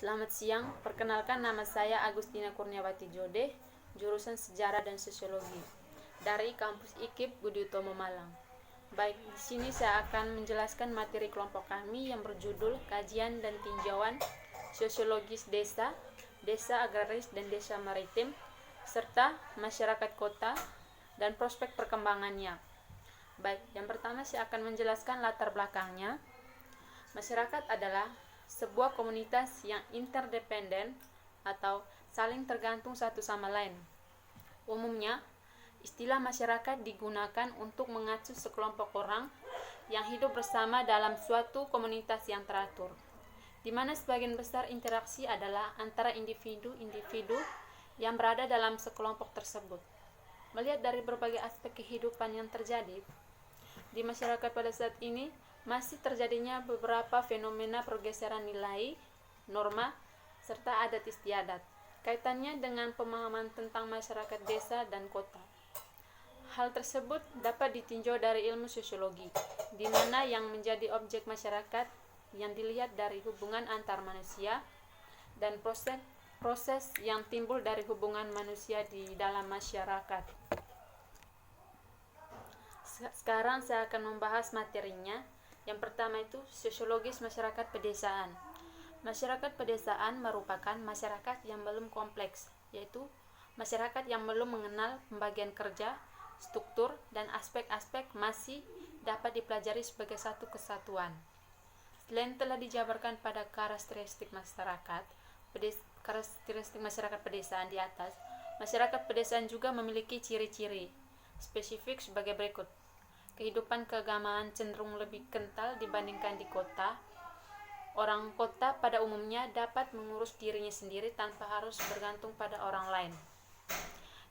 Selamat siang, perkenalkan nama saya Agustina Kurniawati Jode, jurusan Sejarah dan Sosiologi dari kampus IKIP Budi Utomo Malang. Baik, di sini saya akan menjelaskan materi kelompok kami yang berjudul Kajian dan Tinjauan Sosiologis Desa, Desa Agraris dan Desa Maritim, serta Masyarakat Kota dan Prospek Perkembangannya. Baik, yang pertama saya akan menjelaskan latar belakangnya. Masyarakat adalah sebuah komunitas yang interdependen atau saling tergantung satu sama lain. Umumnya, istilah masyarakat digunakan untuk mengacu sekelompok orang yang hidup bersama dalam suatu komunitas yang teratur, di mana sebagian besar interaksi adalah antara individu-individu yang berada dalam sekelompok tersebut. Melihat dari berbagai aspek kehidupan yang terjadi di masyarakat pada saat ini, masih terjadinya beberapa fenomena pergeseran nilai, norma, serta adat istiadat. Kaitannya dengan pemahaman tentang masyarakat desa dan kota. Hal tersebut dapat ditinjau dari ilmu sosiologi, di mana yang menjadi objek masyarakat yang dilihat dari hubungan antar manusia dan proses yang timbul dari hubungan manusia di dalam masyarakat. Sekarang saya akan membahas materinya. Yang pertama itu sosiologis masyarakat pedesaan. Masyarakat pedesaan merupakan masyarakat yang belum kompleks, yaitu masyarakat yang belum mengenal pembagian kerja, struktur, dan aspek-aspek masih dapat dipelajari sebagai satu kesatuan. Selain telah dijabarkan pada karakteristik masyarakat pedesaan di atas, masyarakat pedesaan juga memiliki ciri-ciri spesifik sebagai berikut. Kehidupan keagamaan cenderung lebih kental dibandingkan di kota. Orang kota pada umumnya dapat mengurus dirinya sendiri tanpa harus bergantung pada orang lain.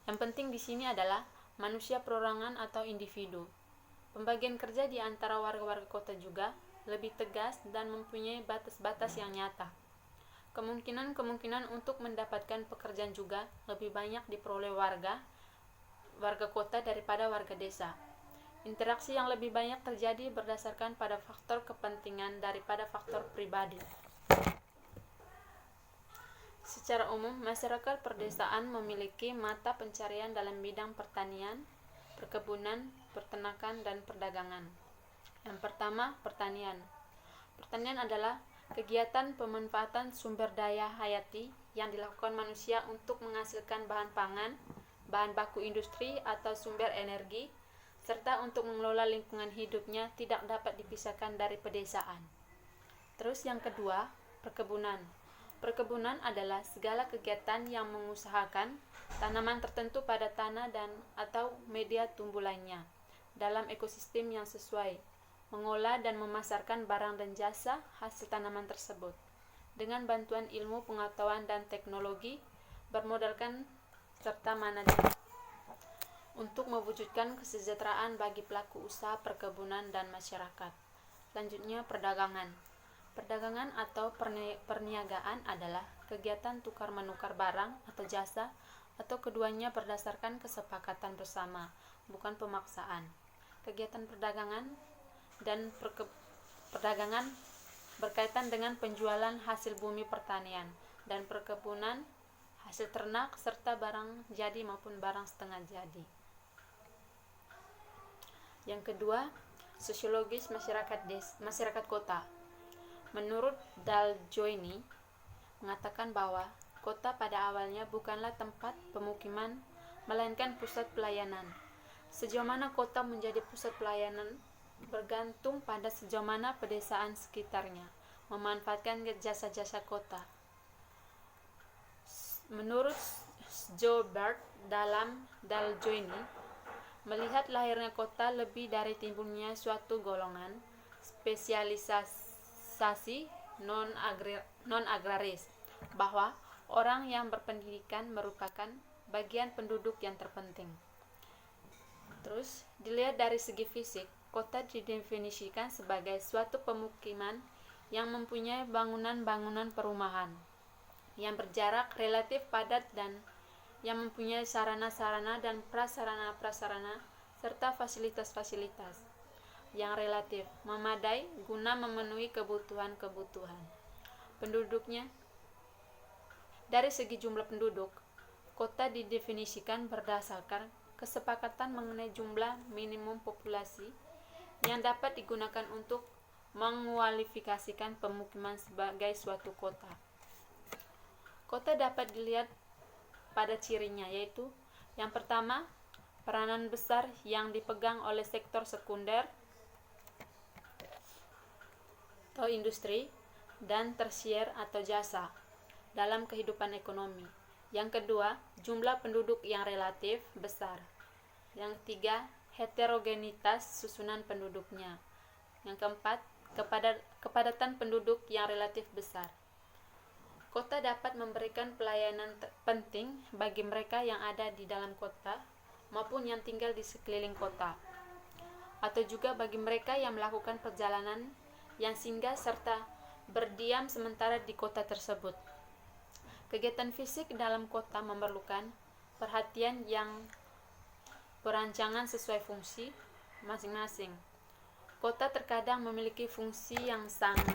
Yang penting di sini adalah manusia perorangan atau individu. Pembagian kerja di antara warga-warga kota juga lebih tegas dan mempunyai batas-batas yang nyata. Kemungkinan untuk mendapatkan pekerjaan juga lebih banyak diperoleh warga kota daripada warga desa. Interaksi yang lebih banyak terjadi berdasarkan pada faktor kepentingan daripada faktor pribadi. Secara umum, masyarakat perdesaan memiliki mata pencarian dalam bidang pertanian, perkebunan, peternakan, dan perdagangan. Yang pertama, pertanian. Pertanian adalah kegiatan pemanfaatan sumber daya hayati yang dilakukan manusia untuk menghasilkan bahan pangan, bahan baku industri atau sumber energi, serta untuk mengelola lingkungan hidupnya tidak dapat dipisahkan dari pedesaan. Terus yang kedua, perkebunan. Perkebunan adalah segala kegiatan yang mengusahakan tanaman tertentu pada tanah dan atau media tumbuh lainnya dalam ekosistem yang sesuai, mengolah dan memasarkan barang dan jasa hasil tanaman tersebut dengan bantuan ilmu pengetahuan dan teknologi bermodalkan serta manajemen untuk mewujudkan kesejahteraan bagi pelaku usaha perkebunan dan masyarakat. Selanjutnya, perdagangan. Perdagangan atau perniagaan adalah kegiatan tukar-menukar barang atau jasa atau keduanya berdasarkan kesepakatan bersama, bukan pemaksaan. Kegiatan perdagangan dan perdagangan berkaitan dengan penjualan hasil bumi pertanian dan perkebunan, hasil ternak, serta barang jadi maupun barang setengah jadi. Yang kedua, sosiologis masyarakat kota. Menurut Daljoini mengatakan bahwa kota pada awalnya bukanlah tempat pemukiman, melainkan pusat pelayanan. Sejauh mana kota menjadi pusat pelayanan bergantung pada sejauh mana pedesaan sekitarnya memanfaatkan jasa-jasa kota. Menurut Joubert dalam Daljoini, melihat lahirnya kota lebih dari timbulnya suatu golongan spesialisasi non-agraris, bahwa orang yang berpendidikan merupakan bagian penduduk yang terpenting. Terus, dilihat dari segi fisik, kota didefinisikan sebagai suatu pemukiman yang mempunyai bangunan-bangunan perumahan yang berjarak relatif padat dan yang mempunyai sarana-sarana dan prasarana-prasarana serta fasilitas-fasilitas yang relatif memadai guna memenuhi kebutuhan penduduknya Dari segi jumlah penduduk, kota didefinisikan berdasarkan kesepakatan mengenai jumlah minimum populasi yang dapat digunakan untuk mengualifikasikan pemukiman sebagai suatu kota. Kota dapat dilihat pada cirinya, yaitu yang pertama, peranan besar yang dipegang oleh sektor sekunder atau industri dan tersier atau jasa dalam kehidupan ekonomi. Yang kedua, jumlah penduduk yang relatif besar. Yang ketiga, heterogenitas susunan penduduknya. Yang keempat, kepadatan penduduk yang relatif besar. Kota dapat memberikan pelayanan penting bagi mereka yang ada di dalam kota maupun yang tinggal di sekeliling kota, atau juga bagi mereka yang melakukan perjalanan yang singgah serta berdiam sementara di kota tersebut. Kegiatan fisik dalam kota memerlukan perhatian yang perancangan sesuai fungsi masing-masing. Kota terkadang memiliki fungsi yang sangat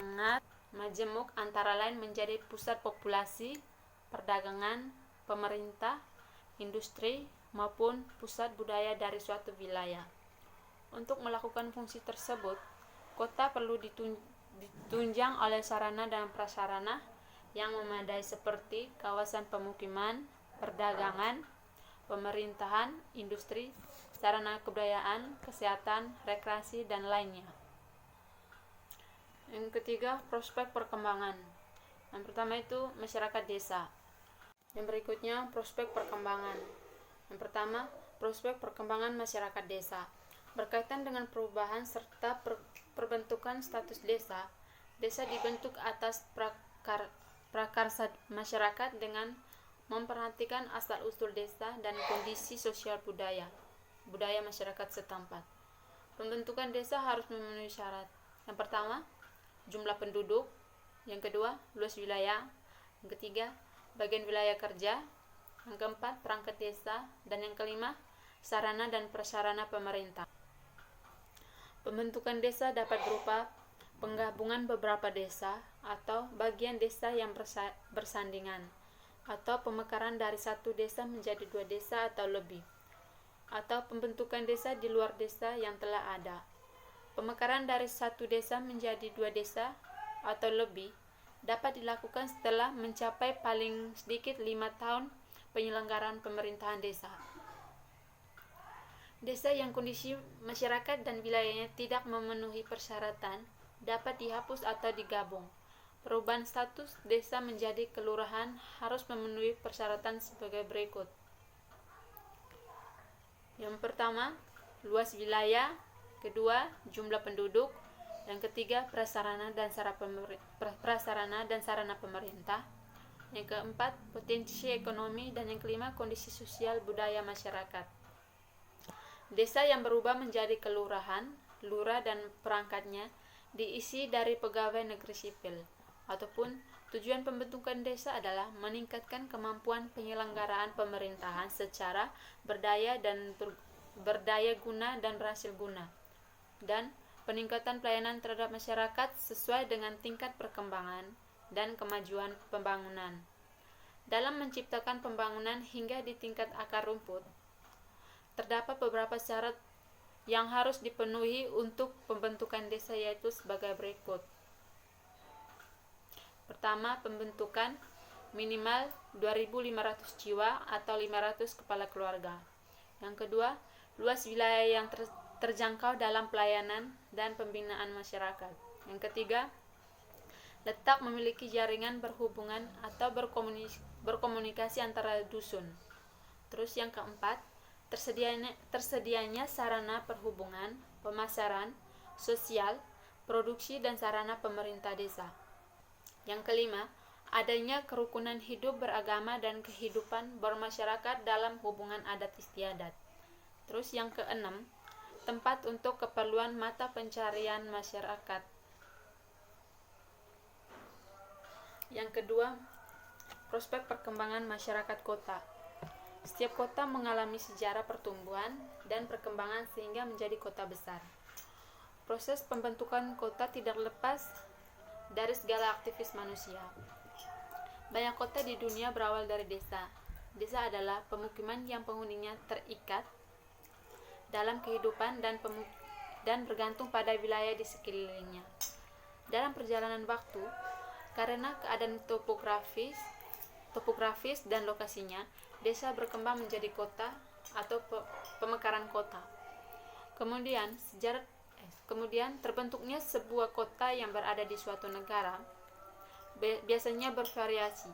majemuk, antara lain menjadi pusat populasi, perdagangan, pemerintah, industri, maupun pusat budaya dari suatu wilayah. Untuk melakukan fungsi tersebut, kota perlu ditunjang oleh sarana dan prasarana yang memadai seperti kawasan pemukiman, perdagangan, pemerintahan, industri, sarana kebudayaan, kesehatan, rekreasi, dan lainnya. Yang ketiga, prospek perkembangan. Yang pertama itu masyarakat desa. Yang berikutnya, prospek perkembangan. Yang pertama, prospek perkembangan masyarakat desa. Berkaitan dengan perubahan serta perbentukan status desa, desa dibentuk atas prakarsa masyarakat dengan memperhatikan asal-usul desa dan kondisi sosial budaya masyarakat setempat. Pembentukan desa harus memenuhi syarat. Yang pertama, jumlah penduduk. Yang kedua, luas wilayah. Yang ketiga, bagian wilayah kerja. Yang keempat, perangkat desa. Dan yang kelima, sarana dan prasarana pemerintah. Pembentukan desa dapat berupa penggabungan beberapa desa atau bagian desa yang bersandingan, atau pemekaran dari satu desa menjadi 2 desa atau lebih, atau pembentukan desa di luar desa yang telah ada. Pemekaran dari satu desa menjadi 2 desa atau lebih dapat dilakukan setelah mencapai paling sedikit 5 tahun penyelenggaraan pemerintahan desa. Desa yang kondisi masyarakat dan wilayahnya tidak memenuhi persyaratan dapat dihapus atau digabung. Perubahan status desa menjadi kelurahan harus memenuhi persyaratan sebagai berikut. Yang pertama, luas wilayah. Kedua, jumlah penduduk. Yang ketiga, prasarana dan sarana pemerintah. Yang keempat, potensi ekonomi. Dan yang kelima, kondisi sosial budaya masyarakat. Desa yang berubah menjadi kelurahan, lurah dan perangkatnya diisi dari pegawai negeri sipil, ataupun tujuan pembentukan desa adalah meningkatkan kemampuan penyelenggaraan pemerintahan secara berdaya guna dan berhasil guna, dan peningkatan pelayanan terhadap masyarakat sesuai dengan tingkat perkembangan dan kemajuan pembangunan. Dalam menciptakan pembangunan hingga di tingkat akar rumput, terdapat beberapa syarat yang harus dipenuhi untuk pembentukan desa, yaitu sebagai berikut. Pertama, pembentukan minimal 2.500 jiwa atau 500 kepala keluarga. Yang kedua, luas wilayah yang terjangkau dalam pelayanan dan pembinaan masyarakat. Yang ketiga, letak memiliki jaringan berhubungan atau berkomunikasi antara dusun. Terus yang keempat, tersedianya sarana perhubungan, pemasaran, sosial, produksi, dan sarana pemerintah desa. Yang kelima, adanya kerukunan hidup beragama dan kehidupan bermasyarakat dalam hubungan adat istiadat. Terus yang keenam, tempat untuk keperluan mata pencarian masyarakat. Yang kedua, prospek perkembangan masyarakat kota. Setiap kota mengalami sejarah pertumbuhan dan perkembangan sehingga menjadi kota besar. Proses pembentukan kota tidak lepas dari segala aktivis manusia. Banyak kota di dunia berawal dari desa. Desa adalah pemukiman yang penghuninya terikat dalam kehidupan dan bergantung pada wilayah di sekelilingnya. Dalam perjalanan waktu, karena keadaan topografis dan lokasinya, desa berkembang menjadi kota atau pemekaran kota. Kemudian terbentuknya sebuah kota yang berada di suatu negara biasanya bervariasi,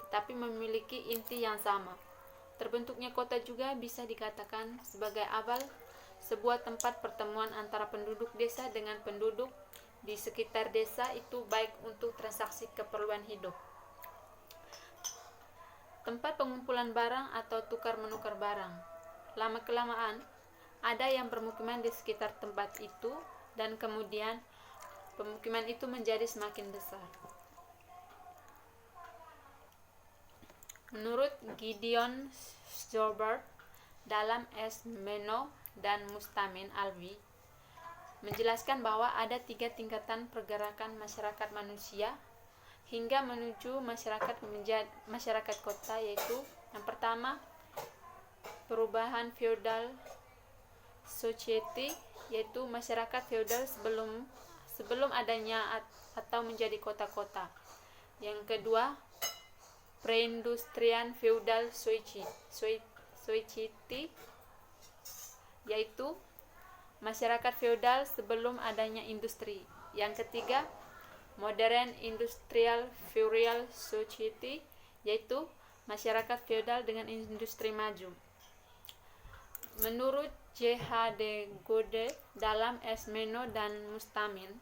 tetapi memiliki inti yang sama. Terbentuknya kota juga bisa dikatakan sebagai awal sebuah tempat pertemuan antara penduduk desa dengan penduduk di sekitar desa itu, baik untuk transaksi keperluan hidup, tempat pengumpulan barang atau tukar-menukar barang. Lama-kelamaan, ada yang bermukiman di sekitar tempat itu, dan kemudian pemukiman itu menjadi semakin besar. Menurut Gideon Stolberg dalam Es Menno dan Mustamin Alvi, menjelaskan bahwa ada 3 tingkatan pergerakan masyarakat manusia hingga menuju masyarakat kota, yaitu yang pertama, perubahan feudal society, yaitu masyarakat feudal sebelum adanya atau menjadi kota-kota. Yang kedua, preindustrian feudal society, yaitu masyarakat feudal sebelum adanya industri. Yang ketiga, modern industrial feudal society, yaitu masyarakat feudal dengan industri maju. Menurut J.H.D. Gode dalam Es Menno dan Mustamin,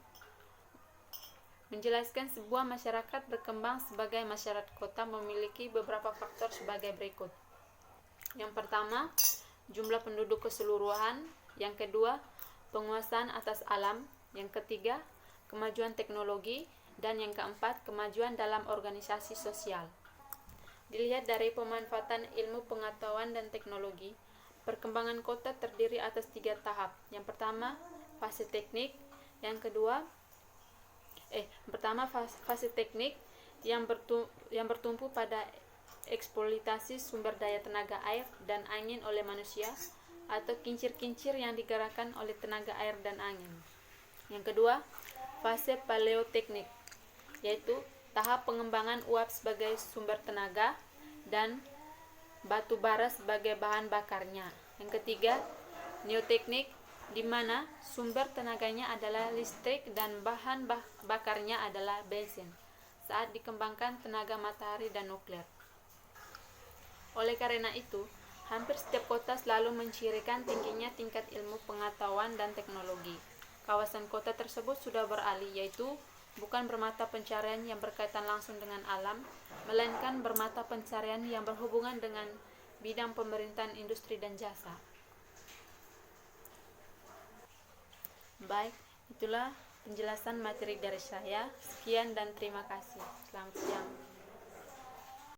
menjelaskan sebuah masyarakat berkembang sebagai masyarakat kota memiliki beberapa faktor sebagai berikut. Yang pertama, jumlah penduduk keseluruhan. Yang kedua, penguasaan atas alam. Yang ketiga, kemajuan teknologi. Dan yang keempat, kemajuan dalam organisasi sosial. Dilihat dari pemanfaatan ilmu pengetahuan dan teknologi, perkembangan kota terdiri atas 3 tahap. Yang pertama, fase teknik. Yang pertama fase teknik yang bertumpu pada eksploitasi sumber daya tenaga air dan angin oleh manusia, atau kincir-kincir yang digerakkan oleh tenaga air dan angin. Yang kedua, fase paleoteknik, yaitu tahap pengembangan uap sebagai sumber tenaga dan batu bara sebagai bahan bakarnya. Yang ketiga, neoteknik, di mana sumber tenaganya adalah listrik dan bahan bakarnya adalah bensin, saat dikembangkan tenaga matahari dan nuklir. Oleh karena itu, hampir setiap kota selalu mencirikan tingginya tingkat ilmu pengetahuan dan teknologi. Kawasan kota tersebut sudah beralih, yaitu bukan bermata pencarian yang berkaitan langsung dengan alam, melainkan bermata pencarian yang berhubungan dengan bidang pemerintahan, industri, dan jasa. Baik, itulah penjelasan materi dari saya. Sekian dan terima kasih. Selamat siang.